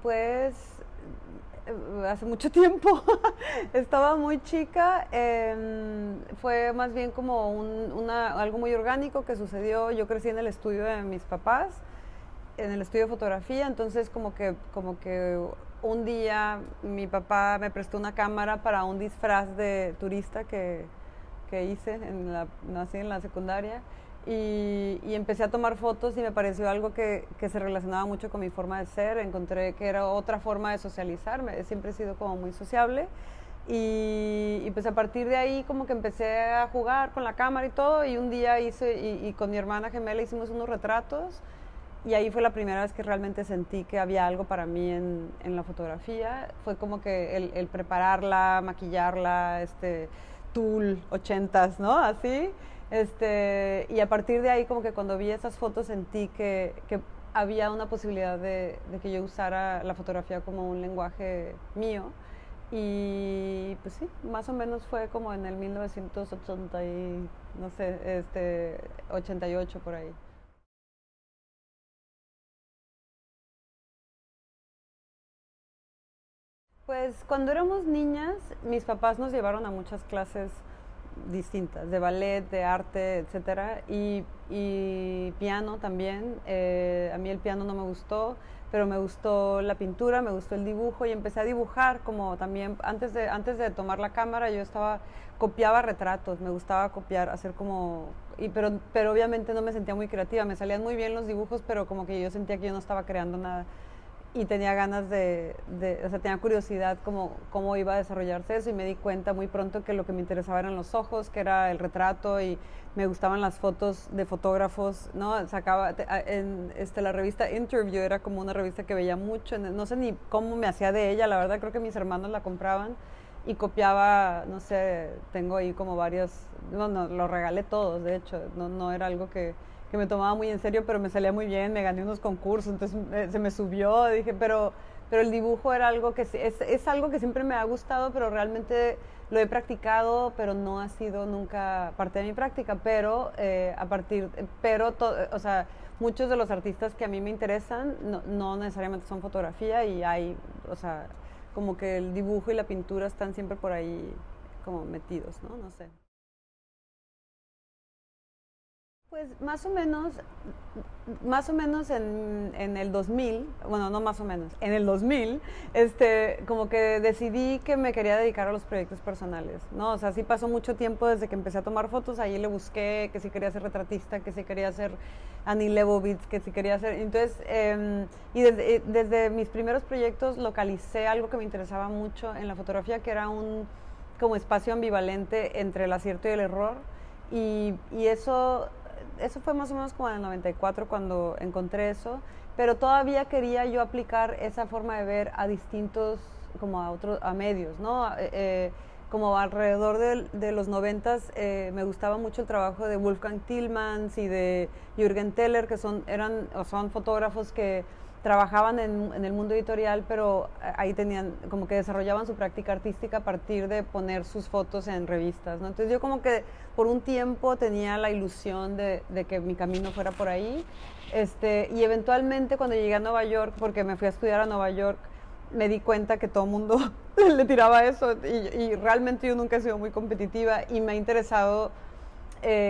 Pues hace mucho tiempo, estaba muy chica, fue más bien como algo muy orgánico que sucedió. Yo crecí en el estudio de mis papás, en el estudio de fotografía, entonces como que un día mi papá me prestó una cámara para un disfraz de turista que hice nací en la secundaria y empecé a tomar fotos y me pareció algo que se relacionaba mucho con mi forma de ser. Encontré que era otra forma de socializar, siempre he sido como muy sociable y pues a partir de ahí como que empecé a jugar con la cámara y todo, y un día y con mi hermana gemela hicimos unos retratos y ahí fue la primera vez que realmente sentí que había algo para mí en la fotografía. Fue como que el prepararla, maquillarla, Tool 80s, ¿no? Así. Y a partir de ahí como que cuando vi esas fotos sentí que había una posibilidad de que yo usara la fotografía como un lenguaje mío. Y pues sí, más o menos fue como en el 1980 y, no sé, 88 por ahí. Pues cuando éramos niñas, mis papás nos llevaron a muchas clases distintas, de ballet, de arte, etcétera, y piano también. A mí el piano no me gustó, pero me gustó la pintura, me gustó el dibujo y empecé a dibujar como también antes de tomar la cámara. Yo copiaba retratos, me gustaba copiar, hacer como, pero obviamente no me sentía muy creativa. Me salían muy bien los dibujos, pero como que yo sentía que yo no estaba creando nada y tenía ganas o sea, tenía curiosidad cómo iba a desarrollarse eso, y me di cuenta muy pronto que lo que me interesaba eran los ojos, que era el retrato, y me gustaban las fotos de fotógrafos, ¿no? La revista Interview era como una revista que veía mucho, no sé ni cómo me hacía de ella, la verdad creo que mis hermanos la compraban y copiaba, no sé, tengo ahí como varios, no, los regalé todos, de hecho, no era algo que me tomaba muy en serio, pero me salía muy bien, me gané unos concursos, entonces se me subió, dije, pero el dibujo era algo es algo que siempre me ha gustado, pero realmente lo he practicado, pero no ha sido nunca parte de mi práctica. Pero o sea, muchos de los artistas que a mí me interesan no necesariamente son fotografía, y o sea, como que el dibujo y la pintura están siempre por ahí como metidos, ¿no? No sé. Pues más o menos en el 2000, bueno, no más o menos, en el 2000, como que decidí que me quería dedicar a los proyectos personales, ¿no? O sea, sí pasó mucho tiempo desde que empecé a tomar fotos, ahí le busqué que sí quería ser retratista, que sí quería ser Annie Leibovitz, que sí quería ser, entonces, y desde mis primeros proyectos localicé algo que me interesaba mucho en la fotografía, que era un como espacio ambivalente entre el acierto y el error, y eso fue más o menos como en el 94 cuando encontré eso, pero todavía quería yo aplicar esa forma de ver a distintos, como a medios, ¿no? Como alrededor de los 90 me gustaba mucho el trabajo de Wolfgang Tillmans y de Jürgen Teller, que son fotógrafos que trabajaban en el mundo editorial, pero ahí tenían, como que desarrollaban su práctica artística a partir de poner sus fotos en revistas, ¿no? Entonces yo como que por un tiempo tenía la ilusión de que mi camino fuera por ahí, y eventualmente cuando llegué a Nueva York, porque me fui a estudiar a Nueva York, me di cuenta que todo el mundo le tiraba eso, y realmente yo nunca he sido muy competitiva y me ha interesado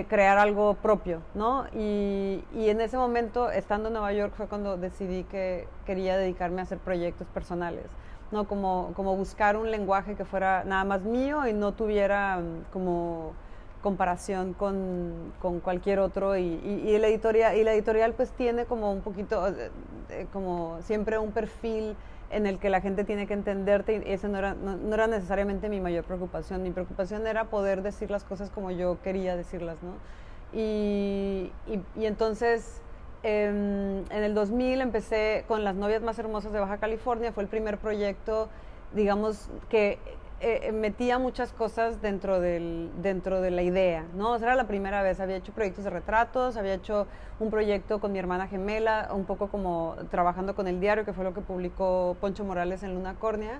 crear algo propio, ¿no? Y en ese momento, estando en Nueva York, fue cuando decidí que quería dedicarme a hacer proyectos personales, ¿no? Como buscar un lenguaje que fuera nada más mío y no tuviera como comparación con cualquier otro, y la editorial pues tiene como un poquito como siempre un perfil en el que la gente tiene que entenderte, y ese no era necesariamente mi mayor preocupación. Mi preocupación era poder decir las cosas como yo quería decirlas, ¿no? Y entonces en el 2000 empecé con Las novias más hermosas de Baja California. Fue el primer proyecto, digamos, que metía muchas cosas dentro de la idea, ¿no? O sea, era la primera vez. Había hecho proyectos de retratos, había hecho un proyecto con mi hermana gemela, un poco como trabajando con el diario, que fue lo que publicó Poncho Morales en Luna Córnea.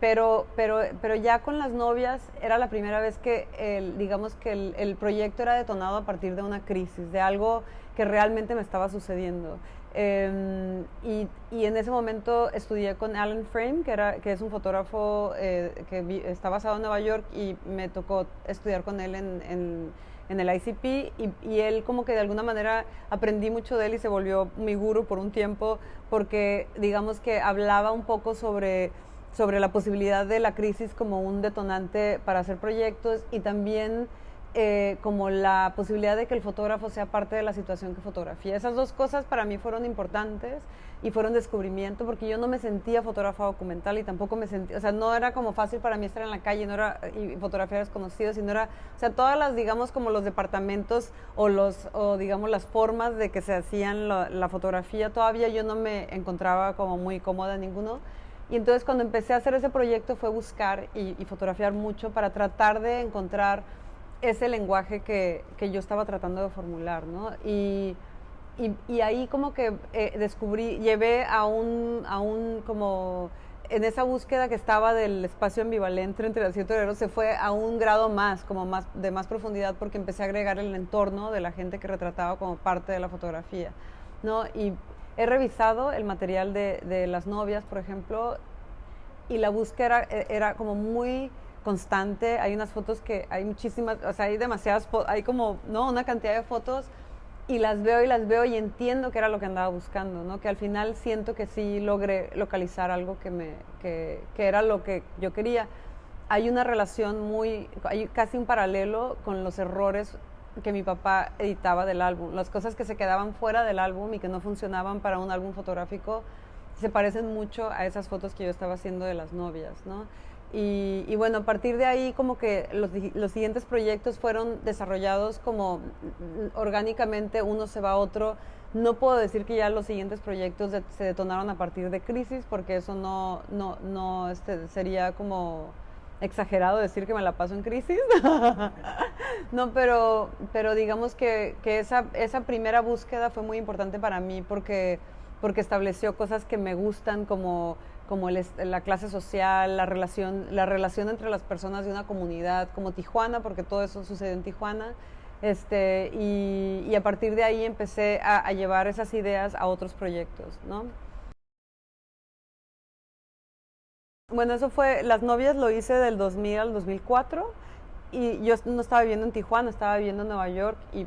Pero ya con Las novias era la primera vez que digamos que el proyecto era detonado a partir de una crisis, de algo que realmente me estaba sucediendo. Y en ese momento estudié con Alan Frame, que es un fotógrafo está basado en Nueva York, y me tocó estudiar con él en el ICP, y él como que de alguna manera aprendí mucho de él y se volvió mi gurú por un tiempo, porque digamos que hablaba un poco sobre la posibilidad de la crisis como un detonante para hacer proyectos, y también como la posibilidad de que el fotógrafo sea parte de la situación que fotografía. Esas dos cosas para mí fueron importantes y fueron descubrimiento, porque yo no me sentía fotógrafa documental y tampoco me sentía, o sea, no era como fácil para mí estar en la calle, no era y fotografiar desconocidos, sino era, o sea, todas las, digamos, como los departamentos o digamos las formas de que se hacían la fotografía, todavía yo no me encontraba como muy cómoda en ninguno. Y entonces cuando empecé a hacer ese proyecto fue buscar y fotografiar mucho para tratar de encontrar ese lenguaje que yo estaba tratando de formular, ¿no? Y ahí como que llevé a un como, en esa búsqueda que estaba del espacio ambivalente entre las 7 de se fue a un grado más, como de más profundidad, porque empecé a agregar el entorno de la gente que retrataba como parte de la fotografía, ¿no? Y he revisado el material de las novias, por ejemplo, y la búsqueda era como muy constante. Hay unas fotos que hay muchísimas, o sea, hay demasiadas, hay como, ¿no? Una cantidad de fotos, y las veo y entiendo que era lo que andaba buscando, ¿no? Que al final siento que sí logré localizar algo que era lo que yo quería. Hay una relación hay casi un paralelo con los errores que mi papá editaba del álbum, las cosas que se quedaban fuera del álbum y que no funcionaban para un álbum fotográfico, se parecen mucho a esas fotos que yo estaba haciendo de las novias, ¿no? Y bueno, a partir de ahí como que los siguientes proyectos fueron desarrollados como orgánicamente, uno se va a otro. No puedo decir que ya los siguientes proyectos se detonaron a partir de Crisis, porque eso no sería como exagerado decir que me la paso en crisis. No, pero digamos que esa primera búsqueda fue muy importante para mí, porque estableció cosas que me gustan, como la clase social, la relación entre las personas de una comunidad, como Tijuana, porque todo eso sucedió en Tijuana. Y a partir de ahí empecé a llevar esas ideas a otros proyectos, ¿no? Bueno, eso fue, Las novias lo hice del 2000 al 2004, y yo no estaba viviendo en Tijuana, estaba viviendo en Nueva York, y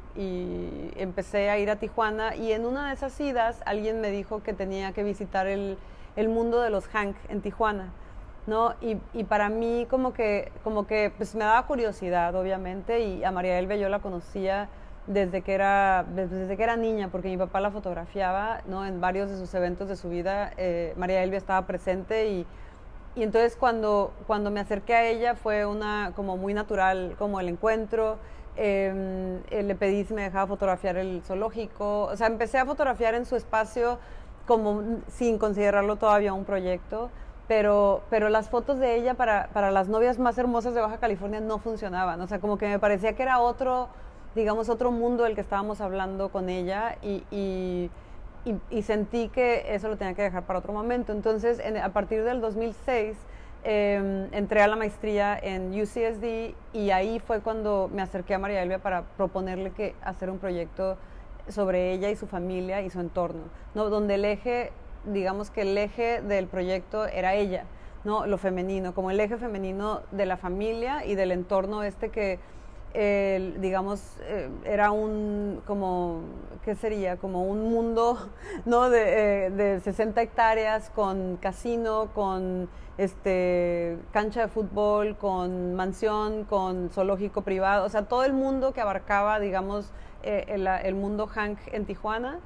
empecé a ir a Tijuana, y en una de esas idas alguien me dijo que tenía que visitar el mundo de los Hank en Tijuana, ¿no? Y para mí como que pues me daba curiosidad, obviamente, y a María Elvia yo la conocía desde que era niña, porque mi papá la fotografiaba, ¿no? En varios de sus eventos de su vida, María Elvia estaba presente, y entonces cuando me acerqué a ella fue como muy natural como el encuentro. Le pedí si me dejaba fotografiar el zoológico, o sea, empecé a fotografiar en su espacio como sin considerarlo todavía un proyecto, pero las fotos de ella para las novias más hermosas de Baja California no funcionaban, o sea, como que me parecía que era digamos, otro mundo del que estábamos hablando con ella, y sentí que eso lo tenía que dejar para otro momento. Entonces, a partir del 2006, entré a la maestría en UCSD, y ahí fue cuando me acerqué a María Elvia para proponerle que hacer un proyecto sobre ella y su familia y su entorno, ¿no? Donde digamos que el eje del proyecto era ella, ¿no? Lo femenino, como el eje femenino de la familia y del entorno que digamos, era ¿qué sería? Como un mundo, ¿no? De 60 hectáreas, con casino, con cancha de fútbol, con mansión, con zoológico privado, o sea, todo el mundo que abarcaba, digamos, el mundo Hank en Tijuana.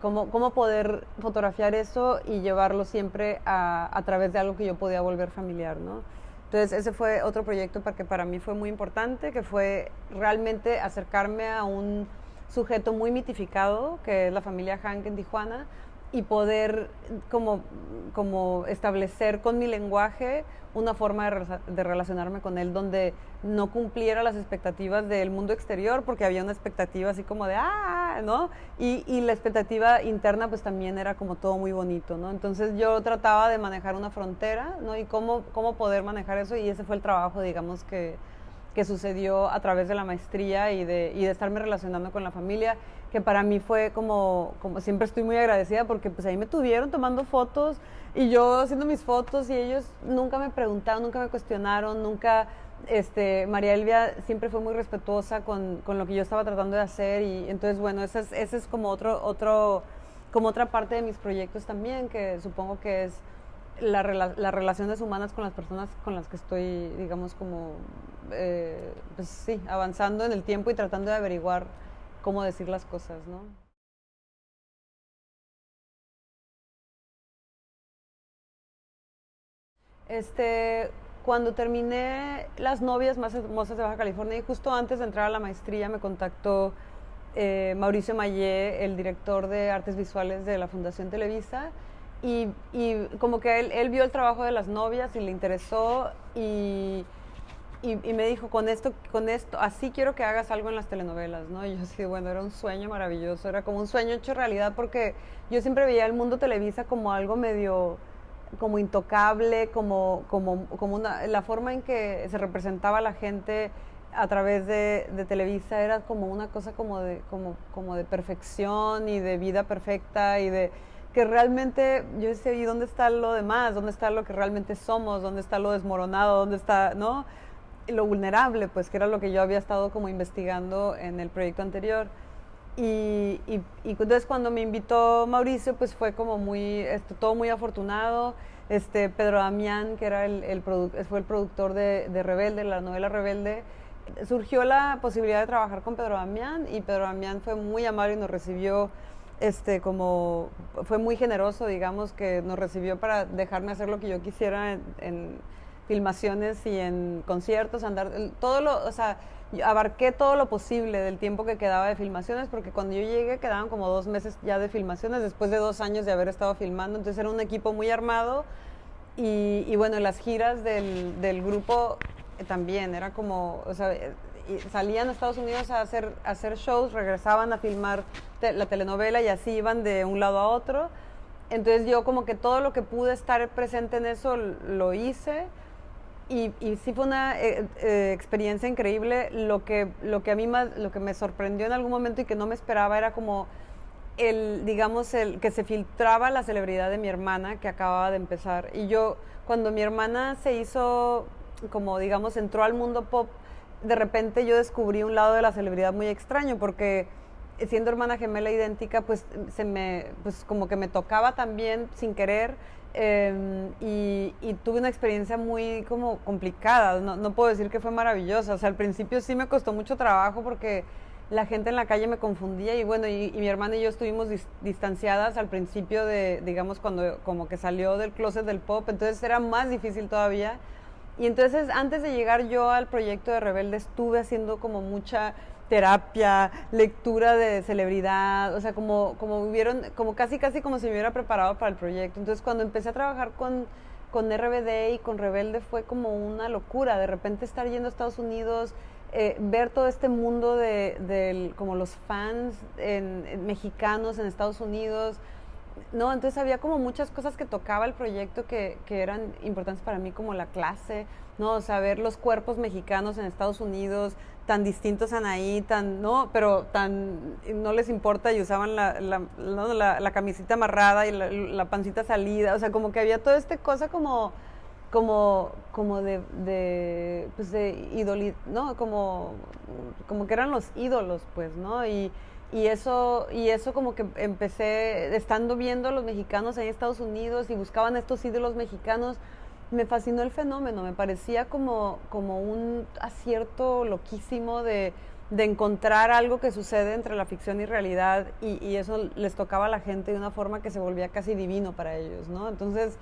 Cómo poder fotografiar eso y llevarlo siempre a través de algo que yo podía volver familiar, ¿no? Entonces ese fue otro proyecto que para mí fue muy importante, que fue realmente acercarme a un sujeto muy mitificado, que es la familia Hank en Tijuana, y poder como establecer con mi lenguaje una forma de relacionarme con él donde no cumpliera las expectativas del mundo exterior, porque había una expectativa así como de ¿no? Y la expectativa interna pues también era como todo muy bonito, ¿no? Entonces yo trataba de manejar una frontera, ¿no? Y cómo poder manejar eso, y ese fue el trabajo, digamos, que que sucedió a través de la maestría y de estarme relacionando con la familia, que para mí fue como siempre estoy muy agradecida porque pues ahí me tuvieron tomando fotos y yo haciendo mis fotos y ellos nunca me preguntaron, nunca me cuestionaron, nunca, María Elvia siempre fue muy respetuosa con lo que yo estaba tratando de hacer y entonces bueno, ese es como como otra parte de mis proyectos también, que supongo que es las relaciones humanas con las personas con las que estoy, digamos, como, pues sí, avanzando en el tiempo y tratando de averiguar cómo decir las cosas, ¿no? Este, Cuando terminé Las novias más hermosas de Baja California y justo antes de entrar a la maestría me contactó Mauricio Mayé, el director de artes visuales de la Fundación Televisa, y como que él vio el trabajo de Las novias y le interesó y me dijo, con esto, así quiero que hagas algo en las telenovelas, ¿no? Y yo así, bueno, era un sueño maravilloso, era como un sueño hecho realidad porque yo siempre veía el mundo Televisa como algo medio como intocable, la forma en que se representaba a la gente a través de Televisa era como una cosa como de perfección y de vida perfecta y de que realmente yo decía, ¿y dónde está lo demás? ¿Dónde está lo que realmente somos? ¿Dónde está lo desmoronado? ¿Dónde está, no? Lo vulnerable, pues que era lo que yo había estado como investigando en el proyecto anterior. Y entonces cuando me invitó Mauricio, pues fue como todo muy afortunado. Pedro Damián, que era fue el productor de Rebelde, la novela Rebelde, surgió la posibilidad de trabajar con Pedro Damián y Pedro Damián fue muy amable y nos recibió fue muy generoso, digamos, que nos recibió para dejarme hacer lo que yo quisiera en filmaciones y en conciertos, o sea, abarqué todo lo posible del tiempo que quedaba de filmaciones, porque cuando yo llegué quedaban como 2 meses ya de filmaciones, después de 2 años de haber estado filmando, entonces era un equipo muy armado y bueno, las giras del grupo también, era como, o sea, salían a Estados Unidos a hacer shows, regresaban a filmar la telenovela y así iban de un lado a otro. Entonces yo como que todo lo que pude estar presente en eso lo hice y sí fue una experiencia increíble. Lo que a mí lo que me sorprendió en algún momento y que no me esperaba era como digamos, que se filtraba la celebridad de mi hermana que acababa de empezar. Y yo, cuando mi hermana se hizo, como digamos, entró al mundo pop, de repente yo descubrí un lado de la celebridad muy extraño, porque siendo hermana gemela idéntica, pues como que me tocaba también sin querer. Y tuve una experiencia muy como complicada, no puedo decir que fue maravillosa, o sea, al principio sí me costó mucho trabajo porque la gente en la calle me confundía y bueno, y mi hermana y yo estuvimos distanciadas al principio digamos, cuando como que salió del closet del pop, entonces era más difícil todavía. Y entonces antes de llegar yo al proyecto de Rebelde estuve haciendo como mucha terapia, lectura de celebridad, o sea, como casi como si me hubiera preparado para el proyecto. Entonces cuando empecé a trabajar con RBD y con Rebelde fue como una locura, de repente estar yendo a Estados Unidos, ver todo este mundo como los fans mexicanos en Estados Unidos, no, entonces había como muchas cosas que tocaba el proyecto que eran importantes para mí, como la clase, ¿no? O sea, ver los cuerpos mexicanos en Estados Unidos, tan distintos Anaí, no, pero no les importa y usaban ¿no? la camisita amarrada y la pancita salida, o sea, como que había toda esta cosa como pues ¿no? Como que eran los ídolos, pues, ¿no? Y eso como que empecé, estando viendo a los mexicanos en Estados Unidos y buscaban estos ídolos mexicanos, me fascinó el fenómeno, me parecía como un acierto loquísimo de encontrar algo que sucede entre la ficción y realidad y eso les tocaba a la gente de una forma que se volvía casi divino para ellos, ¿no? Entonces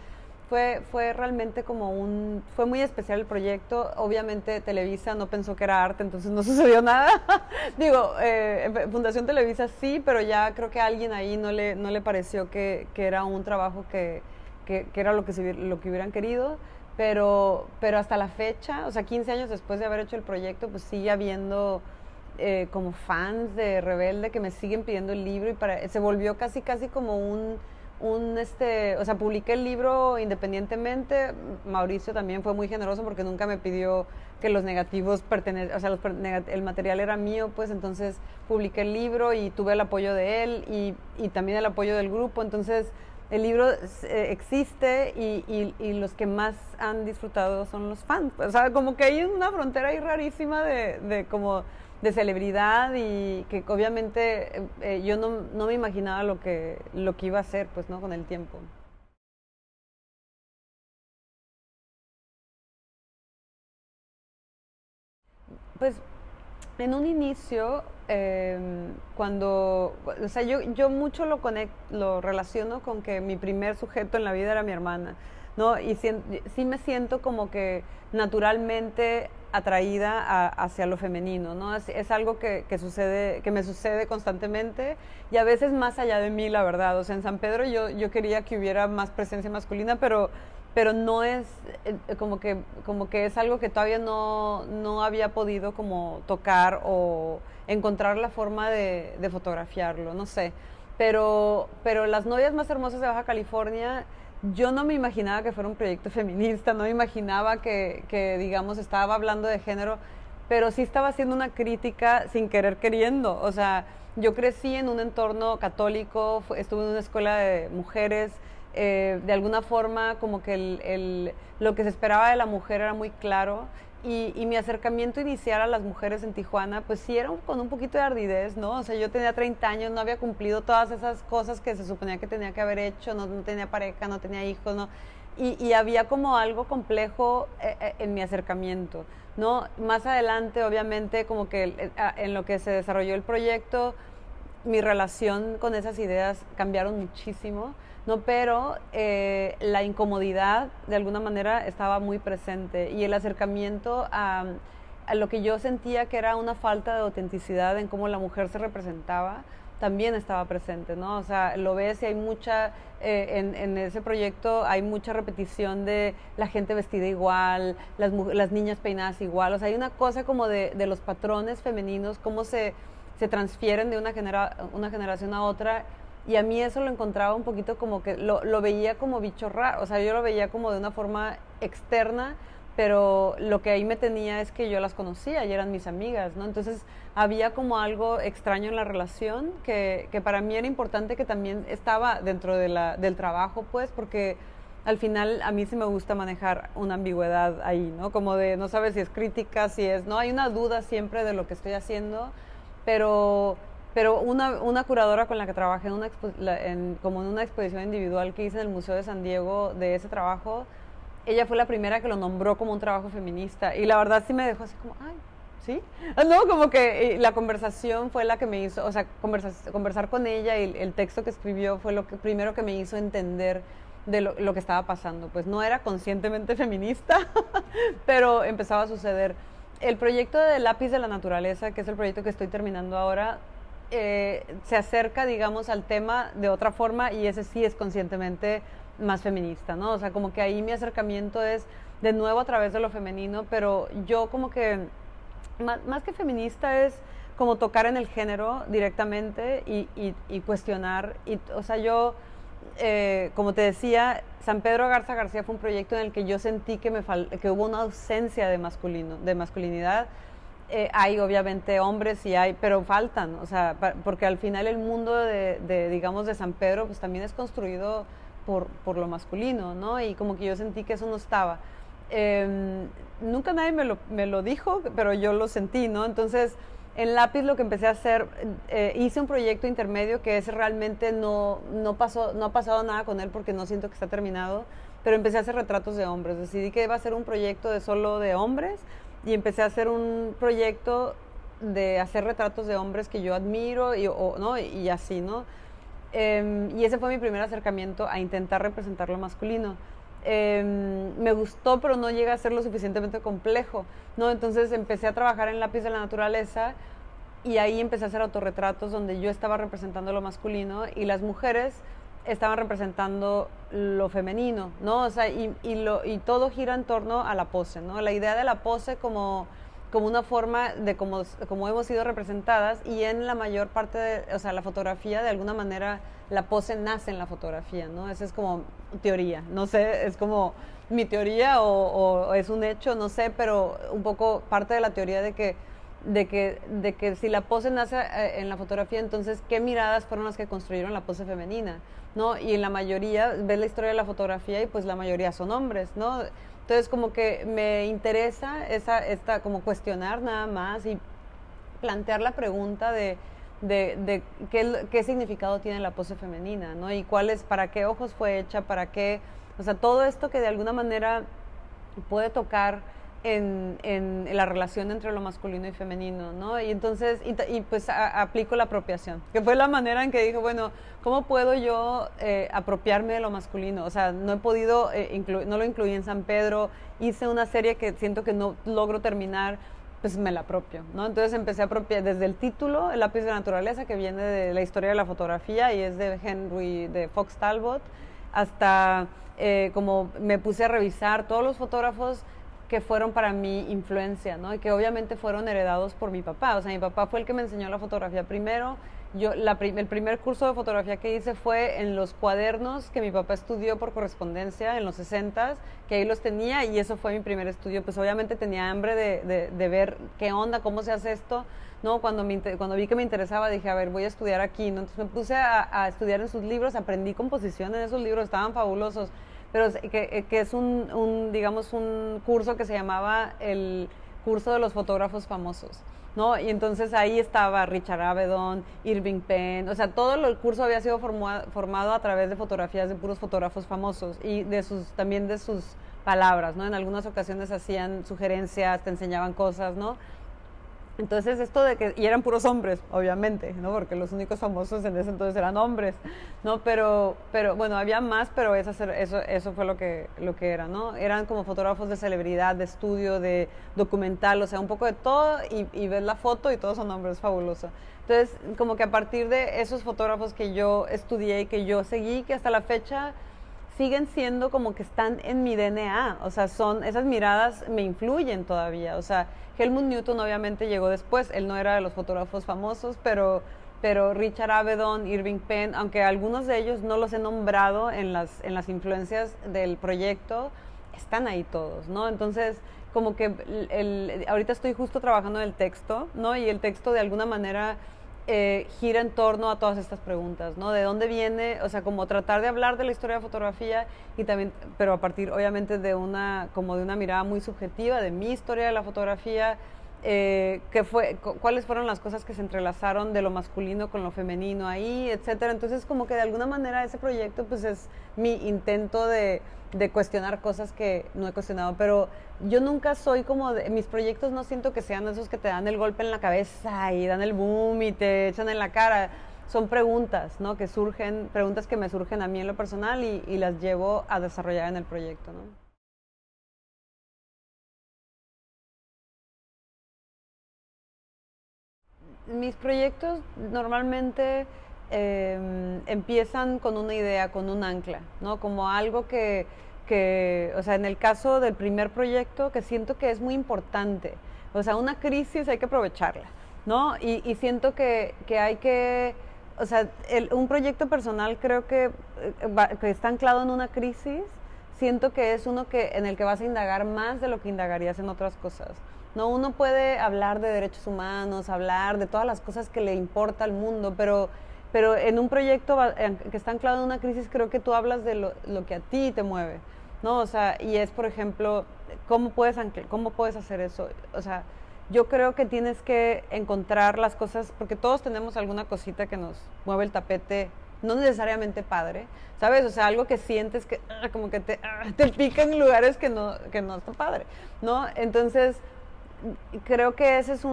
fue realmente fue muy especial el proyecto. Obviamente Televisa no pensó que era arte, entonces no sucedió nada. Digo, Fundación Televisa sí, pero ya creo que a alguien ahí no le pareció que era un trabajo que era lo que hubieran querido. Pero hasta la fecha, o sea, 15 años después de haber hecho el proyecto, pues sigue habiendo como fans de Rebelde que me siguen pidiendo el libro y se volvió casi como o sea, publiqué el libro independientemente. Mauricio también fue muy generoso porque nunca me pidió que los negativos o sea, el material era mío, pues entonces publiqué el libro y tuve el apoyo de él y también el apoyo del grupo. Entonces el libro existe y los que más han disfrutado son los fans. O sea, como que hay una frontera ahí rarísima de como de celebridad y que obviamente yo no me imaginaba lo que iba a hacer, pues, ¿no? Con el tiempo. Pues en un inicio, o sea, yo mucho lo relaciono con que mi primer sujeto en la vida era mi hermana, ¿no? Y sí me siento como que naturalmente atraída hacia lo femenino, ¿no? Es algo sucede, que me sucede constantemente y a veces más allá de mí, la verdad. O sea, en San Pedro yo quería que hubiera más presencia masculina, pero no es como que es algo que todavía no había podido como tocar o encontrar la forma de fotografiarlo, no sé. Pero Las novias más hermosas de Baja California, yo no me imaginaba que fuera un proyecto feminista, no me imaginaba digamos, estaba hablando de género, pero sí estaba haciendo una crítica sin querer queriendo. O sea, yo crecí en un entorno católico, estuve en una escuela de mujeres, de alguna forma como que lo que se esperaba de la mujer era muy claro y mi acercamiento inicial a las mujeres en Tijuana pues sí era con un poquito de ardidez, ¿no? O sea, yo tenía 30 años, no había cumplido todas esas cosas que se suponía que tenía que haber hecho, no tenía pareja, no tenía hijos, ¿no? Y había como algo complejo en mi acercamiento, ¿no? Más adelante, obviamente, como que en lo que se desarrolló el proyecto, mi relación con esas ideas cambiaron muchísimo, ¿no? Pero la incomodidad de alguna manera estaba muy presente y el acercamiento a lo que yo sentía que era una falta de autenticidad en cómo la mujer se representaba también estaba presente, ¿no? O sea, lo ves y hay mucha, en ese proyecto hay mucha repetición de la gente vestida igual, las niñas peinadas igual, o sea, hay una cosa como de los patrones femeninos, cómo se transfieren de una generación a otra y a mí eso lo encontraba un poquito como que lo veía como bicho raro, o sea, yo lo veía como de una forma externa, pero lo que ahí me tenía es que yo las conocía y eran mis amigas, ¿no? Entonces había como algo extraño en la relación que para mí era importante que también estaba dentro del trabajo, pues, porque al final a mí sí me gusta manejar una ambigüedad ahí, ¿no? Como de no sabes si es crítica, si es, ¿no? Hay una duda siempre de lo que estoy haciendo, pero una curadora con la que trabajé como en una exposición individual que hice en el Museo de San Diego de ese trabajo, ella fue la primera que lo nombró como un trabajo feminista y la verdad sí me dejó así como, ay, ¿sí? No, como que la conversación fue la que me hizo, o sea, conversar con ella y el texto que escribió fue lo que primero que me hizo entender de lo que estaba pasando. Pues no era conscientemente feminista, pero empezaba a suceder. El proyecto de Lápiz de la Naturaleza, que es el proyecto que estoy terminando ahora, se acerca, digamos, al tema de otra forma y ese sí es conscientemente más feminista, ¿no? O sea, como que ahí mi acercamiento es de nuevo a través de lo femenino, pero yo como que, más que feminista es como tocar en el género directamente y cuestionar, o sea, yo, como te decía, San Pedro Garza García fue un proyecto en el que yo sentí que hubo una ausencia de masculinidad. Hay obviamente hombres y pero faltan, o sea, porque al final el mundo digamos, de San Pedro, pues también es construido por lo masculino, ¿no? Y como que yo sentí que eso no estaba. Nunca nadie me lo dijo, pero yo lo sentí, ¿no? Entonces, en Lápiz lo que empecé a hacer, hice un proyecto intermedio que ese realmente no ha pasado nada con él porque no siento que está terminado, pero empecé a hacer retratos de hombres. Decidí que iba a ser un proyecto solo de hombres y empecé a hacer un proyecto de hacer retratos de hombres que yo admiro ¿no? Y así, ¿no? Y ese fue mi primer acercamiento a intentar representar lo masculino. Me gustó, pero no llega a ser lo suficientemente complejo, ¿no? Entonces empecé a trabajar en Lápiz de la Naturaleza y ahí empecé a hacer autorretratos donde yo estaba representando lo masculino y las mujeres estaban representando lo femenino, ¿no? O sea, y todo gira en torno a la pose, ¿no? La idea de la pose como una forma de cómo hemos sido representadas, y en la mayor parte de, o sea, la fotografía, de alguna manera, la pose nace en la fotografía, ¿no? Esa es como teoría, no sé, es como mi teoría o es un hecho, no sé, pero un poco parte de la teoría de que si la pose nace en la fotografía, entonces, ¿qué miradas fueron las que construyeron la pose femenina? ¿No? Y en la mayoría, ves la historia de la fotografía y pues la mayoría son hombres, ¿no? Entonces, como que me interesa como cuestionar nada más y plantear la pregunta de qué significado tiene la pose femenina, ¿no? Y para qué ojos fue hecha, para qué, o sea, todo esto que de alguna manera puede tocar en la relación entre lo masculino y femenino, ¿no? Y entonces, pues aplico la apropiación, que fue la manera en que dije, bueno, ¿cómo puedo yo apropiarme de lo masculino? O sea, no he podido, no lo incluí en San Pedro, hice una serie que siento que no logro terminar, pues me la apropio, ¿no? Entonces empecé a apropiar desde el título, El lápiz de naturaleza, que viene de la historia de la fotografía y es de Fox Talbot, hasta como me puse a revisar todos los fotógrafos que fueron para mí influencia, ¿no? Y que obviamente fueron heredados por mi papá. O sea, mi papá fue el que me enseñó la fotografía primero. El primer curso de fotografía que hice fue en los cuadernos que mi papá estudió por correspondencia en los 60s, que ahí los tenía, y eso fue mi primer estudio. Pues obviamente tenía hambre de ver qué onda, cómo se hace esto, ¿no? Cuando vi que me interesaba, dije, a ver, voy a estudiar aquí, ¿no? Entonces me puse a estudiar en sus libros, aprendí composición en esos libros, estaban fabulosos, pero que es digamos, un curso que se llamaba el curso de los fotógrafos famosos, ¿no? Y entonces ahí estaba Richard Avedon, Irving Penn, o sea, todo el curso había sido formado a través de fotografías de puros fotógrafos famosos y también de sus palabras, ¿no? En algunas ocasiones hacían sugerencias, te enseñaban cosas, ¿no? Entonces esto y eran puros hombres, obviamente, ¿no? Porque los únicos famosos en ese entonces eran hombres, ¿no? Pero bueno, había más, pero eso fue lo que era, ¿no? Eran como fotógrafos de celebridad, de estudio, de documental, o sea, un poco de todo, y ves la foto y todos son hombres, fabuloso. Entonces, como que a partir de esos fotógrafos que yo estudié y que yo seguí, que hasta la fecha siguen siendo como que están en mi DNA, o sea, esas miradas me influyen todavía, o sea, Helmut Newton obviamente llegó después, él no era de los fotógrafos famosos, pero Richard Avedon, Irving Penn, aunque algunos de ellos no los he nombrado en las influencias del proyecto, están ahí todos, ¿no? Entonces, como que ahorita estoy justo trabajando en el texto, ¿no? Y el texto de alguna manera gira en torno a todas estas preguntas, ¿no? ¿De dónde viene? O sea, como tratar de hablar de la historia de fotografía y también, pero a partir obviamente de una mirada muy subjetiva de mi historia de la fotografía, cuáles fueron las cosas que se entrelazaron de lo masculino con lo femenino ahí, etcétera. Entonces, como que de alguna manera ese proyecto pues es mi intento de cuestionar cosas que no he cuestionado, pero yo nunca soy mis proyectos no siento que sean esos que te dan el golpe en la cabeza y dan el boom y te echan en la cara. Son preguntas, ¿no? Preguntas que me surgen a mí en lo personal y las llevo a desarrollar en el proyecto, ¿no? Mis proyectos normalmente empiezan con una idea, con un ancla, ¿no? Como algo o sea, en el caso del primer proyecto, que siento que es muy importante. O sea, una crisis hay que aprovecharla, ¿no? Y siento que hay que, o sea, un proyecto personal creo que está anclado en una crisis, siento que es uno en el que vas a indagar más de lo que indagarías en otras cosas. No, uno puede hablar de derechos humanos, hablar de todas las cosas que le importa al mundo, pero en un proyecto que está anclado en una crisis, creo que tú hablas de lo que a ti te mueve, ¿no? O sea, y es, por ejemplo, ¿cómo puedes hacer eso? O sea, yo creo que tienes que encontrar las cosas, porque todos tenemos alguna cosita que nos mueve el tapete, no necesariamente padre, ¿sabes? O sea, algo que sientes que como que te pica en lugares que no está padre, ¿no? Entonces, creo que ese es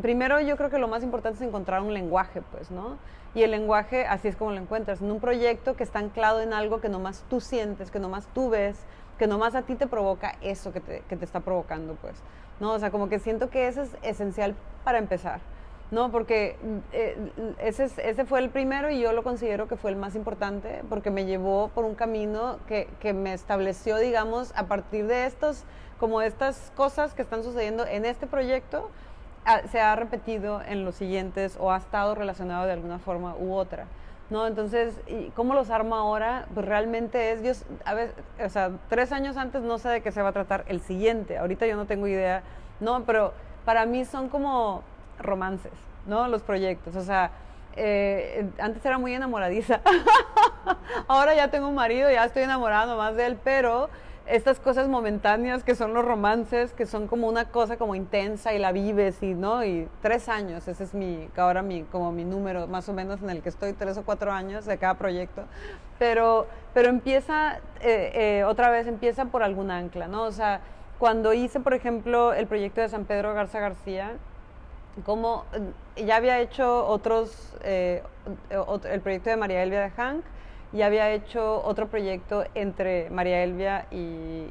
primero yo creo que lo más importante es encontrar un lenguaje, pues, ¿no? Y el lenguaje, así es como lo encuentras, en un proyecto que está anclado en algo que nomás tú sientes, que nomás tú ves, que nomás a ti te provoca eso que te está provocando, pues, ¿no? O sea, como que siento que eso es esencial para empezar, ¿no? Porque ese fue el primero y yo lo considero que fue el más importante porque me llevó por un camino que me estableció, digamos, a partir de como estas cosas que están sucediendo en este proyecto, se ha repetido en los siguientes o ha estado relacionado de alguna forma u otra. ¿No? Entonces, ¿y cómo los armo ahora? Pues realmente yo, a veces, o sea, 3 años antes no sé de qué se va a tratar el siguiente, ahorita yo no tengo idea, ¿no? Pero para mí son como romances, ¿no? Los proyectos, o sea, antes era muy enamoradiza, ahora ya tengo un marido, ya estoy enamorada nomás de él, pero estas cosas momentáneas que son los romances, que son como una cosa como intensa y la vives y no, y 3 años, ese es como mi número más o menos en el que estoy, 3 o 4 años de cada proyecto, pero empieza, otra vez empieza por algún ancla, ¿no? O sea, cuando hice, por ejemplo, el proyecto de San Pedro Garza García, como ya había hecho el proyecto de María Elvia de Hank, ya había hecho otro proyecto entre María Elvia y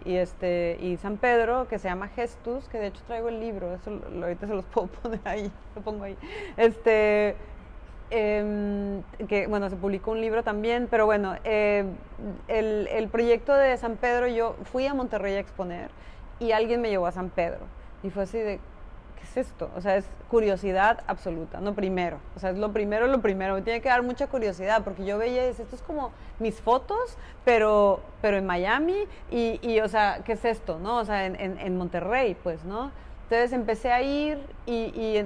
San Pedro que se llama Gestus, que de hecho traigo el libro, eso ahorita se los puedo poner ahí, lo pongo ahí. Que bueno, se publicó un libro también, pero bueno, el proyecto de San Pedro, yo fui a Monterrey a exponer y alguien me llevó a San Pedro y fue así de, ¿qué es esto? O sea, es curiosidad absoluta, no primero. O sea, es lo primero, me tiene que dar mucha curiosidad, porque yo veía y decía, esto es como mis fotos, pero en Miami, o sea, ¿qué es esto? ¿No? O sea, en Monterrey, pues, ¿no? Entonces empecé a ir y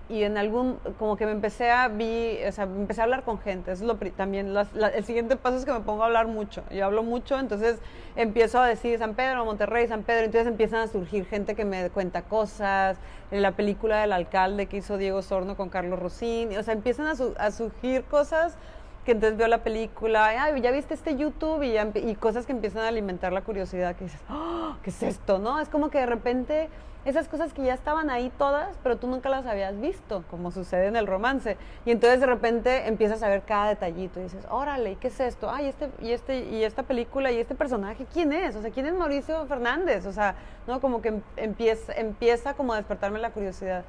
en algún, como que me empecé a hablar con gente. Eso es también, el siguiente paso es que me pongo a hablar mucho. Yo hablo mucho, entonces empiezo a decir San Pedro, Monterrey, San Pedro. Entonces empiezan a surgir gente que me cuenta cosas. En la película del alcalde que hizo Diego Sorno con Carlos Rossini. O sea, empiezan a surgir cosas que entonces veo la película, ay, ya viste este YouTube y cosas que empiezan a alimentar la curiosidad, que dices, oh, ¿qué es esto? ¿No? Es como que de repente esas cosas que ya estaban ahí todas, pero tú nunca las habías visto, como sucede en el romance. Y entonces de repente empiezas a ver cada detallito y dices, órale, ¿y qué es esto? Ay, y esta película y este personaje, ¿quién es? O sea, ¿quién es Mauricio Fernández? O sea, ¿no? Como que empieza como a despertarme la curiosidad.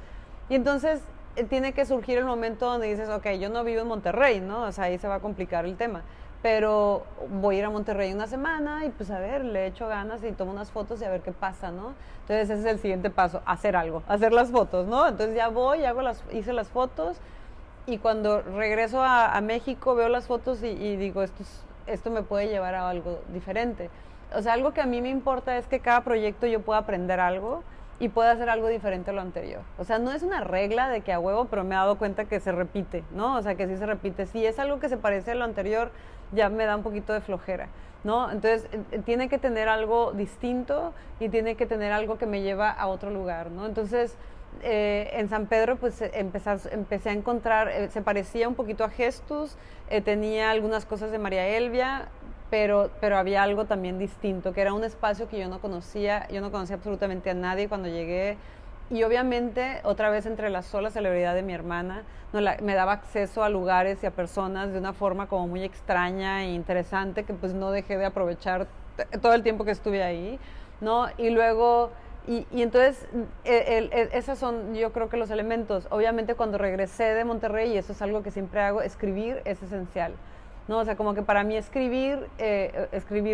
Y entonces tiene que surgir el momento donde dices, ok, yo no vivo en Monterrey, ¿no? O sea, ahí se va a complicar el tema. Pero voy a ir a Monterrey una semana y pues a ver, le echo ganas y tomo unas fotos y a ver qué pasa, ¿no? Entonces ese es el siguiente paso, hacer algo, hacer las fotos, ¿no? Entonces ya voy, hice las fotos y cuando regreso a México veo las fotos y digo, esto me puede llevar a algo diferente. O sea, algo que a mí me importa es que cada proyecto yo pueda aprender algo y pueda hacer algo diferente a lo anterior. O sea, no es una regla de que a huevo, pero me he dado cuenta que se repite, ¿no? O sea, que sí se repite. Si es algo que se parece a lo anterior, ya me da un poquito de flojera, ¿no? Entonces, tiene que tener algo distinto y tiene que tener algo que me lleva a otro lugar, ¿no? Entonces, en San Pedro, pues empecé a encontrar, se parecía un poquito a Gestus, tenía algunas cosas de María Elvia, pero había algo también distinto, que era un espacio que yo no conocía absolutamente a nadie cuando llegué, y obviamente otra vez entrelazó la celebridad de mi hermana, me daba acceso a lugares y a personas de una forma como muy extraña e interesante, que pues no dejé de aprovechar todo el tiempo que estuve ahí, ¿no? Y luego, y entonces, esos son yo creo que los elementos. Obviamente cuando regresé de Monterrey, y eso es algo que siempre hago, escribir es esencial, ¿no? O sea, como que para mí escribir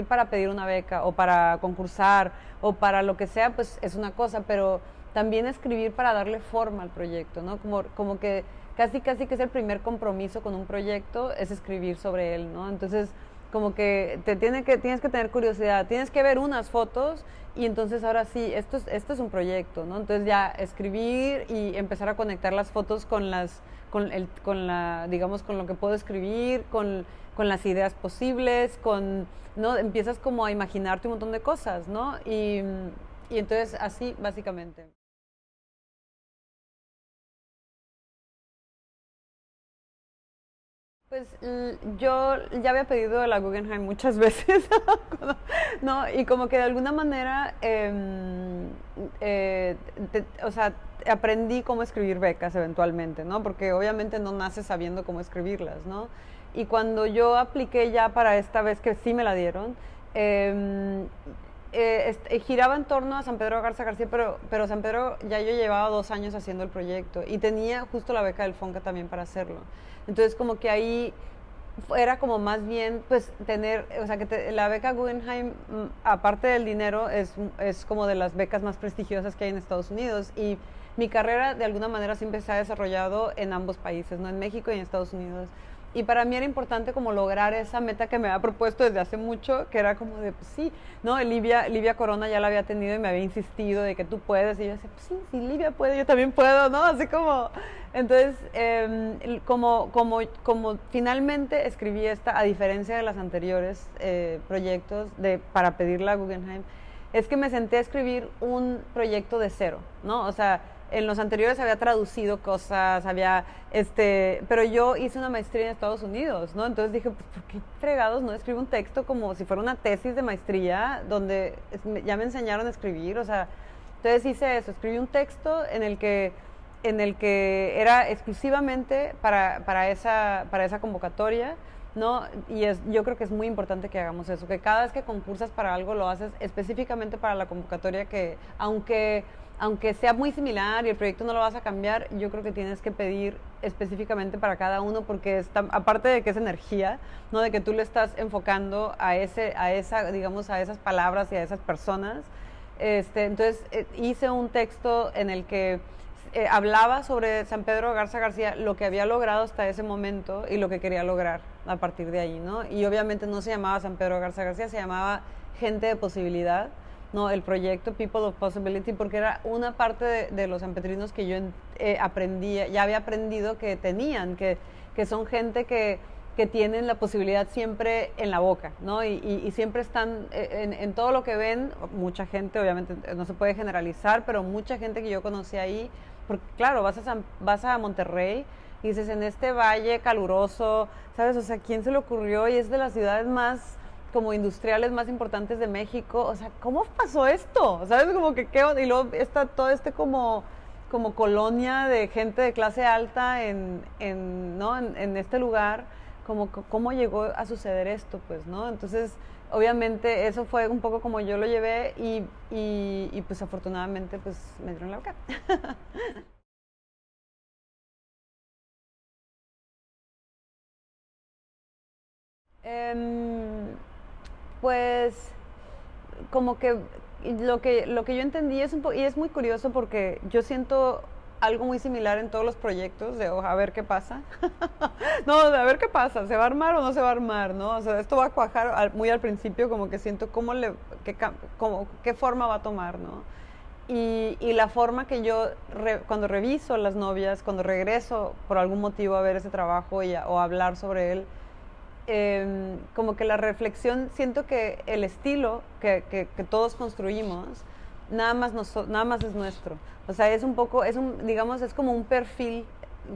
para pedir una beca o para concursar o para lo que sea, pues es una cosa, pero también escribir para darle forma al proyecto, ¿no? Como que casi que es el primer compromiso con un proyecto, es escribir sobre él, ¿no? Entonces, como que tienes que tener curiosidad, tienes que ver unas fotos y entonces ahora sí, esto es un proyecto, ¿no? Entonces ya escribir y empezar a conectar las fotos digamos, con lo que puedo escribir, con las ideas posibles, ¿no? Empiezas como a imaginarte un montón de cosas, ¿no? Y entonces así, básicamente. Pues yo ya había pedido la Guggenheim muchas veces, ¿no? Y como que de alguna manera, o sea, aprendí cómo escribir becas eventualmente, ¿no? Porque obviamente no naces sabiendo cómo escribirlas, ¿no? Y cuando yo apliqué ya para esta vez que sí me la dieron, giraba en torno a San Pedro Garza García, pero San Pedro ya yo llevaba 2 años haciendo el proyecto y tenía justo la beca del FONCA también para hacerlo. Entonces como que ahí era como más bien pues tener, o sea, la beca Guggenheim, aparte del dinero, es como de las becas más prestigiosas que hay en Estados Unidos, y mi carrera de alguna manera siempre se ha desarrollado en ambos países, ¿no? En México y en Estados Unidos. Y para mí era importante como lograr esa meta que me había propuesto desde hace mucho, que era como de, pues sí, ¿no? Livia Corona ya la había tenido y me había insistido de que tú puedes. Y yo decía, pues sí, si Livia puede, yo también puedo, ¿no? Así como, entonces, como finalmente escribí esta, a diferencia de las anteriores proyectos para pedirla a Guggenheim, es que me senté a escribir un proyecto de cero, ¿no? O sea, en los anteriores había traducido cosas, pero yo hice una maestría en Estados Unidos, ¿no? Entonces dije, pues, ¿por qué fregados no escribo un texto como si fuera una tesis de maestría donde ya me enseñaron a escribir? O sea, entonces hice eso, escribí un texto en el que era exclusivamente para esa convocatoria, ¿no? Y yo creo que es muy importante que hagamos eso, que cada vez que concursas para algo lo haces específicamente para la convocatoria, que aunque sea muy similar y el proyecto no lo vas a cambiar, yo creo que tienes que pedir específicamente para cada uno, porque aparte de que es energía, ¿no? De que tú le estás enfocando digamos, a esas palabras y a esas personas. Entonces hice un texto en el que hablaba sobre San Pedro Garza García, lo que había logrado hasta ese momento y lo que quería lograr a partir de ahí, ¿no? Y obviamente no se llamaba San Pedro Garza García, se llamaba Gente de Posibilidad, ¿no? El proyecto People of Possibility, porque era una parte de los sanpetrinos que yo ya había aprendido que tenían, que son gente que tienen la posibilidad siempre en la boca, ¿no? Y siempre están en todo lo que ven. Mucha gente, obviamente no se puede generalizar, pero mucha gente que yo conocí ahí, porque claro, vas a Monterrey y dices, en este valle caluroso, ¿sabes? O sea, ¿quién se le ocurrió? Y es de las ciudades más como industriales más importantes de México. O sea, ¿cómo pasó esto? ¿Sabes? Como que y luego está todo como colonia de gente de clase alta ¿no? en este lugar. ¿Cómo llegó a suceder esto? Pues, ¿no? Entonces, obviamente, eso fue un poco como yo lo llevé y pues afortunadamente pues me dieron la boca. Pues como que lo que yo entendí y es muy curioso, porque yo siento algo muy similar en todos los proyectos de a ver qué pasa. No, de a ver qué pasa, ¿se va a armar o no se va a armar? ¿No? O sea, esto va a cuajar muy al principio, como que siento qué forma va a tomar, ¿no? Y la forma que yo, cuando reviso las novias, cuando regreso por algún motivo a ver ese trabajo o a hablar sobre él, como que la reflexión, siento que el estilo que todos construimos, nada más es nuestro. O sea, es un poco, digamos, es como un perfil,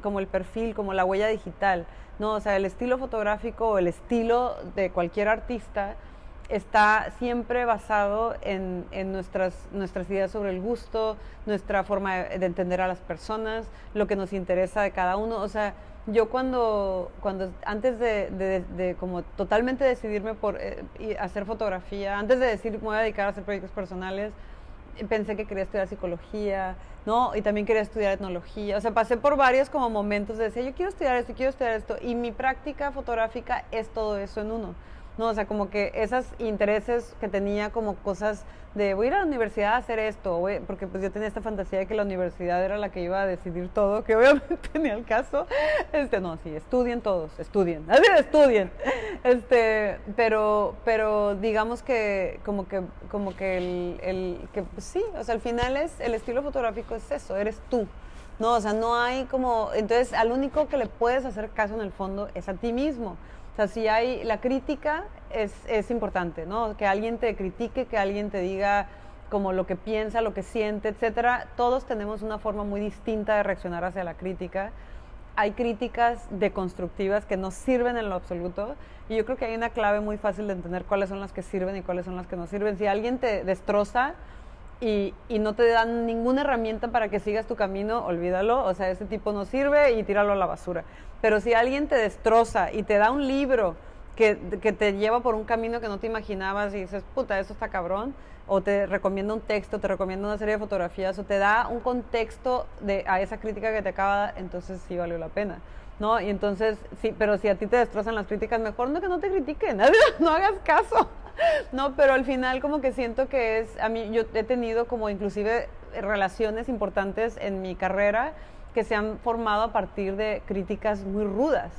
como la huella digital, ¿no? O sea, el estilo fotográfico o el estilo de cualquier artista está siempre basado en nuestras ideas sobre el gusto, nuestra forma de entender a las personas, lo que nos interesa de cada uno. O sea, yo antes de como totalmente decidirme por hacer fotografía, antes de decir me voy a dedicar a hacer proyectos personales, pensé que quería estudiar psicología, ¿no? Y también quería estudiar etnología. O sea, pasé por varios como momentos de decir, yo quiero estudiar esto. Y mi práctica fotográfica es todo eso en uno, ¿no? O sea, como que esos intereses que tenía, como cosas de voy a ir a la universidad a hacer esto, porque pues yo tenía esta fantasía de que la universidad era la que iba a decidir todo, que obviamente tenía el caso. No, sí, estudien todos, estudien, así estudien. Pero digamos que como que que pues sí, o sea, al final el estilo fotográfico es eso, eres tú. No, o sea, no hay como, entonces al único que le puedes hacer caso en el fondo es a ti mismo. O sea, si hay la crítica, es importante, ¿no? Que alguien te critique, que alguien te diga como lo que piensa, lo que siente, etcétera. Todos tenemos una forma muy distinta de reaccionar hacia la crítica. Hay críticas deconstructivas que no sirven en lo absoluto, y yo creo que hay una clave muy fácil de entender cuáles son las que sirven y cuáles son las que no sirven. Si alguien te destroza y no te dan ninguna herramienta para que sigas tu camino, olvídalo. O sea, ese tipo no sirve y tíralo a la basura. Pero si alguien te destroza y te da un libro que te lleva por un camino que no te imaginabas y dices, puta, eso está cabrón, o te recomienda un texto, te recomienda una serie de fotografías, o te da un contexto a esa crítica que te acaba, entonces sí valió la pena, ¿no? Y entonces, sí, pero si a ti te destrozan las críticas, mejor no que no te critiquen, no hagas caso. No, pero al final como que siento que a mí, yo he tenido como inclusive relaciones importantes en mi carrera que se han formado a partir de críticas muy rudas,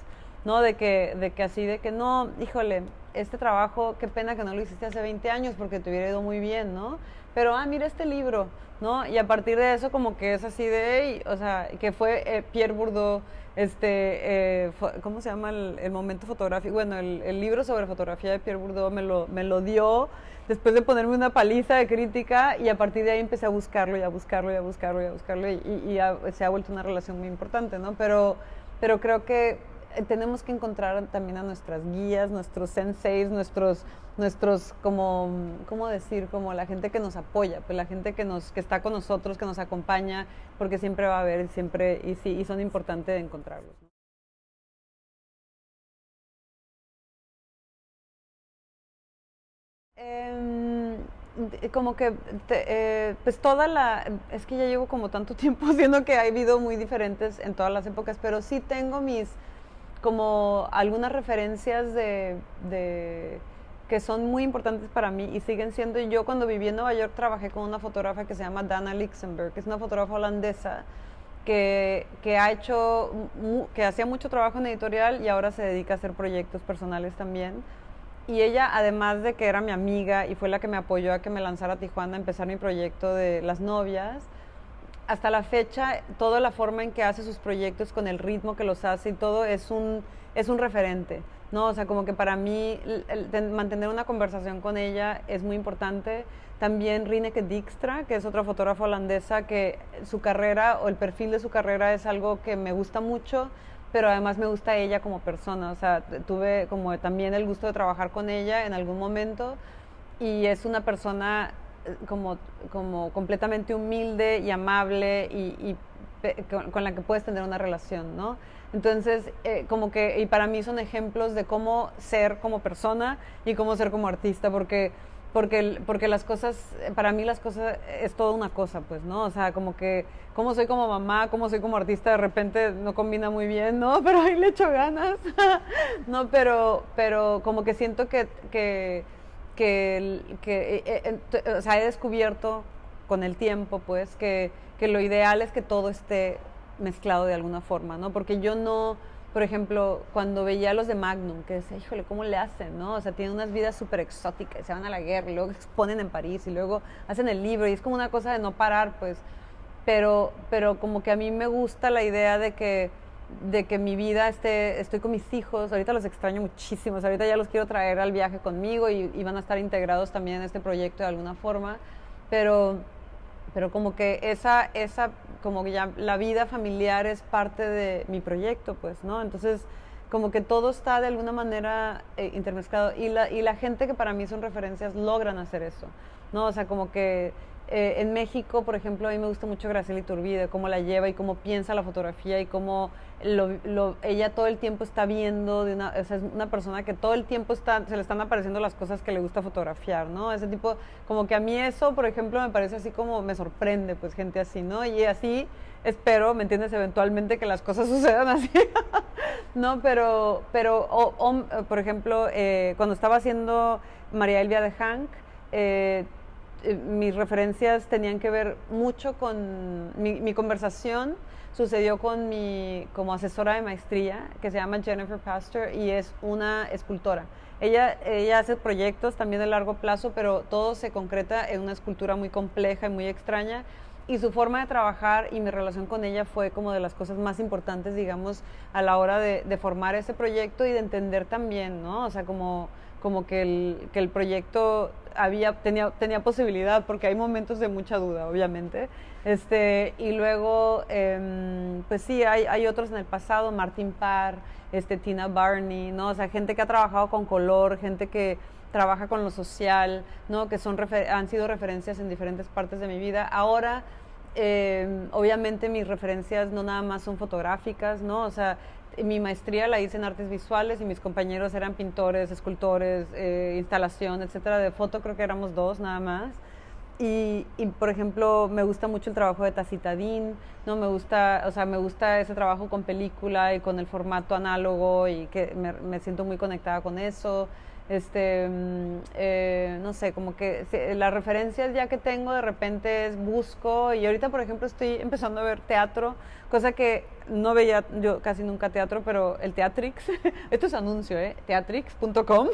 ¿no? De que no, híjole, este trabajo, qué pena que no lo hiciste hace 20 años porque te hubiera ido muy bien, ¿no? Pero, mira este libro, ¿no? Y a partir de eso como que es así de, hey, o sea, que fue Pierre Bourdieu, ¿cómo se llama el momento fotográfico? Bueno, el libro sobre fotografía de Pierre Bourdieu me lo dio después de ponerme una paliza de crítica y a partir de ahí empecé a buscarlo y a buscarlo y a buscarlo y a buscarlo se ha vuelto una relación muy importante, ¿no? Pero creo que tenemos que encontrar también a nuestras guías, nuestros senseis, nuestros como, ¿cómo decir? Como la gente que nos apoya, pues la gente que está con nosotros, que nos acompaña, porque siempre va a haber, siempre, y sí, y son importantes de encontrarlos, ¿no? Como que pues es que ya llevo como tanto tiempo siendo que ha habido muy diferentes en todas las épocas, pero sí tengo como algunas referencias que son muy importantes para mí y siguen siendo. Yo cuando viví en Nueva York trabajé con una fotógrafa que se llama Dana Lichtenberg, que es una fotógrafa holandesa que hacía mucho trabajo en editorial y ahora se dedica a hacer proyectos personales también. Y ella, además de que era mi amiga y fue la que me apoyó a que me lanzara a Tijuana a empezar mi proyecto de Las Novias, hasta la fecha, toda la forma en que hace sus proyectos, con el ritmo que los hace y todo, es un referente, ¿no? O sea, como que para mí mantener una conversación con ella es muy importante. También Rineke Dijkstra, que es otra fotógrafa holandesa, que su carrera o el perfil de su carrera es algo que me gusta mucho, pero además me gusta ella como persona. O sea, tuve como también el gusto de trabajar con ella en algún momento y es una persona como completamente humilde y amable con la que puedes tener una relación, ¿no? Entonces, como que, y para mí son ejemplos de cómo ser como persona y cómo ser como artista, porque las cosas, para mí las cosas es toda una cosa, pues, ¿no? O sea, como que, cómo soy como mamá, cómo soy como artista, de repente no combina muy bien, ¿no? Pero ahí le echo ganas, ¿no? Pero como que siento o sea, he descubierto con el tiempo, pues, que lo ideal es que todo esté mezclado de alguna forma, ¿no? Porque yo no, por ejemplo, cuando veía a los de Magnum, que decía, híjole, ¿cómo le hacen, no? O sea, tienen unas vidas súper exóticas, se van a la guerra y luego exponen en París y luego hacen el libro y es como una cosa de no parar, pues. Pero como que a mí me gusta la idea de que mi vida estoy con mis hijos, ahorita los extraño muchísimo, ahorita ya los quiero traer al viaje conmigo y van a estar integrados también en este proyecto de alguna forma, pero como que como que ya la vida familiar es parte de mi proyecto, pues, ¿no? Entonces, como que todo está de alguna manera intermezclado y la gente que para mí son referencias logran hacer eso, ¿no? O sea, como que en México, por ejemplo, a mí me gusta mucho Graciela Iturbide, cómo la lleva y cómo piensa la fotografía y cómo ella todo el tiempo está viendo, o sea, es una persona que todo el tiempo se le están apareciendo las cosas que le gusta fotografiar, ¿no? Ese tipo, como que a mí eso, por ejemplo, me parece así como me sorprende, pues, gente así, ¿no? Y así espero, ¿me entiendes? Eventualmente que las cosas sucedan así, ¿no? Por ejemplo, cuando estaba haciendo María Elvia de Hank, mis referencias tenían que ver mucho con mi conversación sucedió con mi como asesora de maestría que se llama Jennifer Pastor y es una escultora. Ella hace proyectos también de largo plazo, pero todo se concreta en una escultura muy compleja y muy extraña y su forma de trabajar y mi relación con ella fue como de las cosas más importantes, digamos, a la hora de formar ese proyecto y de entender también, ¿no? O sea, como que el proyecto tenía posibilidad, porque hay momentos de mucha duda, obviamente. Y luego, pues sí, hay otros en el pasado, Martin Parr, Tina Barney, ¿no? O sea, gente que ha trabajado con color, gente que trabaja con lo social, ¿no? Que han sido referencias en diferentes partes de mi vida. Ahora, obviamente mis referencias no nada más son fotográficas, ¿no? O sea, mi maestría la hice en artes visuales y mis compañeros eran pintores, escultores, instalación, etcétera. De foto creo que éramos dos nada más. Por ejemplo, me gusta mucho el trabajo de Tacitadín, ¿no? Me gusta, o sea, me gusta ese trabajo con película y con el formato análogo y que me siento muy conectada con eso. No sé, como que las referencias ya que tengo de repente busco y ahorita por ejemplo estoy empezando a ver teatro, cosa que no veía yo casi nunca teatro, pero el Teatrix, esto es anuncio, teatrix.com,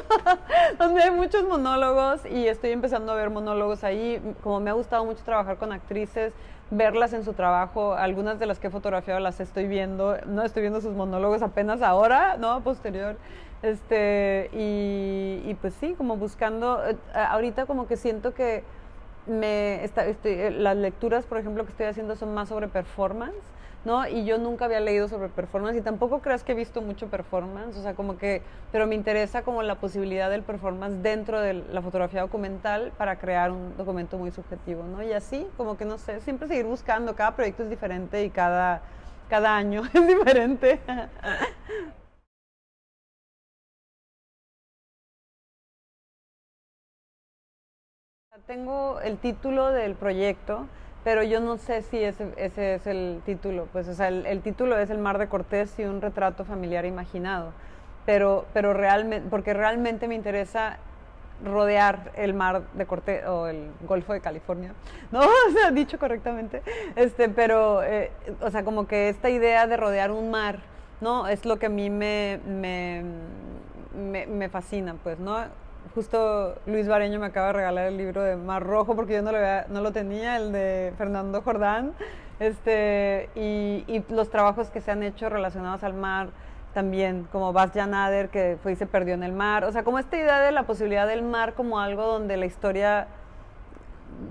donde hay muchos monólogos y estoy empezando a ver monólogos ahí, como me ha gustado mucho trabajar con actrices, verlas en su trabajo, algunas de las que he fotografiado las estoy viendo, no estoy viendo sus monólogos apenas ahora, no, posterior. Y pues sí, como buscando, ahorita como que siento que las lecturas, por ejemplo, que estoy haciendo son más sobre performance, ¿no? Y yo nunca había leído sobre performance y tampoco creas que he visto mucho performance, o sea, como que, pero me interesa como la posibilidad del performance dentro de la fotografía documental para crear un documento muy subjetivo, ¿no? Y así, como que no sé, siempre seguir buscando, cada proyecto es diferente y cada año es diferente. Tengo el título del proyecto, pero yo no sé si ese es el título. Pues, o sea, el título es El mar de Cortés y un retrato familiar imaginado. Pero realmente, porque realmente me interesa rodear el mar de Cortés o el Golfo de California, ¿no? O sea, dicho correctamente. O sea, como que esta idea de rodear un mar, ¿no? Es lo que a mí me fascina, pues, ¿no? Justo Luis Bareño me acaba de regalar el libro de Mar Rojo porque yo no lo tenía, el de Fernando Jordán, y los trabajos que se han hecho relacionados al mar también, como Bastian Nader, que fue y se perdió en el mar, o sea, como esta idea de la posibilidad del mar como algo donde la historia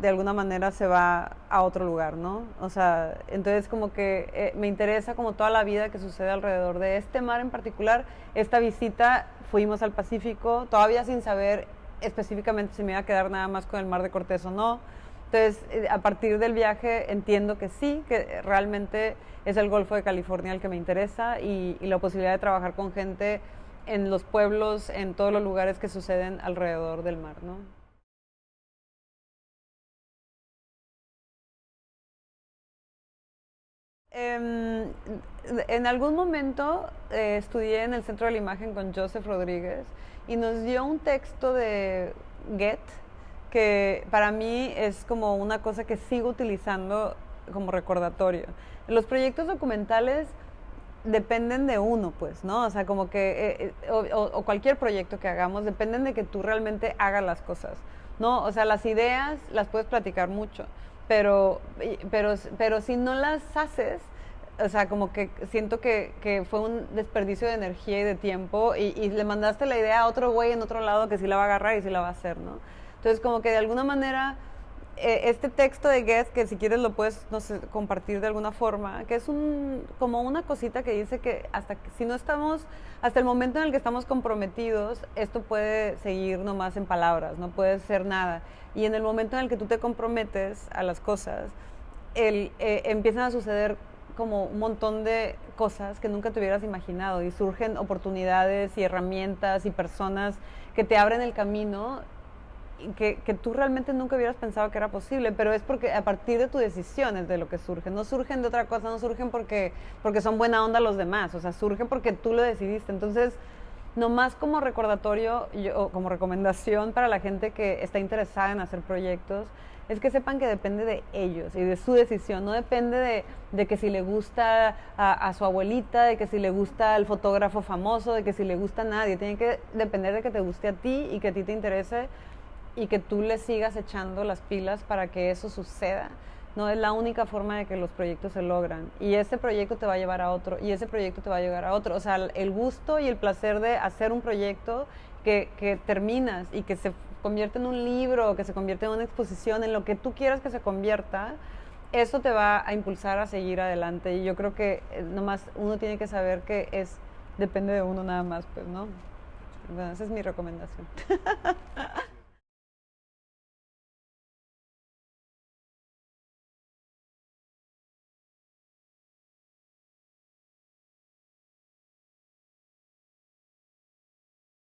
de alguna manera se va a otro lugar, ¿no? O sea, entonces como que me interesa como toda la vida que sucede alrededor de este mar en particular. Esta visita fuimos al Pacífico, todavía sin saber específicamente si me iba a quedar nada más con el mar de Cortés o no. Entonces, a partir del viaje entiendo que sí, que realmente es el Golfo de California el que me interesa y la posibilidad de trabajar con gente en los pueblos, en todos los lugares que suceden alrededor del mar, ¿no? En algún momento estudié en el Centro de la Imagen con Joseph Rodríguez y nos dio un texto de Goethe que para mí es como una cosa que sigo utilizando como recordatorio. Los proyectos documentales dependen de uno, pues, ¿no? O sea, como que, o cualquier proyecto que hagamos, dependen de que tú realmente hagas las cosas, ¿no? O sea, las ideas las puedes platicar mucho, pero si no las haces, o sea, como que siento que fue un desperdicio de energía y de tiempo y le mandaste la idea a otro güey en otro lado que sí la va a agarrar y sí la va a hacer, ¿no? Entonces, como que de alguna manera este texto de Goethe, que si quieres lo puedes, no sé, compartir de alguna forma, que es como una cosita que dice que si no estamos, hasta el momento en el que estamos comprometidos, esto puede seguir nomás en palabras, no puede ser nada. Y en el momento en el que tú te comprometes a las cosas, empiezan a suceder como un montón de cosas que nunca te hubieras imaginado y surgen oportunidades y herramientas y personas que te abren el camino que tú realmente nunca hubieras pensado que era posible, pero es porque a partir de tu decisión es de lo que surgen, no surgen de otra cosa, no surgen porque son buena onda los demás, o sea, surgen porque tú lo decidiste. Entonces, nomás como recordatorio o como recomendación para la gente que está interesada en hacer proyectos, es que sepan que depende de ellos y de su decisión, no depende de que si le gusta a su abuelita, de que si le gusta al fotógrafo famoso, de que si le gusta a nadie, tiene que depender de que te guste a ti y que a ti te interese y que tú le sigas echando las pilas para que eso suceda. No es la única forma de que los proyectos se logran. Y ese proyecto te va a llevar a otro, y ese proyecto te va a llevar a otro. O sea, el gusto y el placer de hacer un proyecto que terminas y que se convierte en un libro, que se convierte en una exposición, en lo que tú quieras que se convierta, eso te va a impulsar a seguir adelante. Y yo creo que nomás uno tiene que saber que depende de uno nada más, pues, ¿no? Bueno, esa es mi recomendación.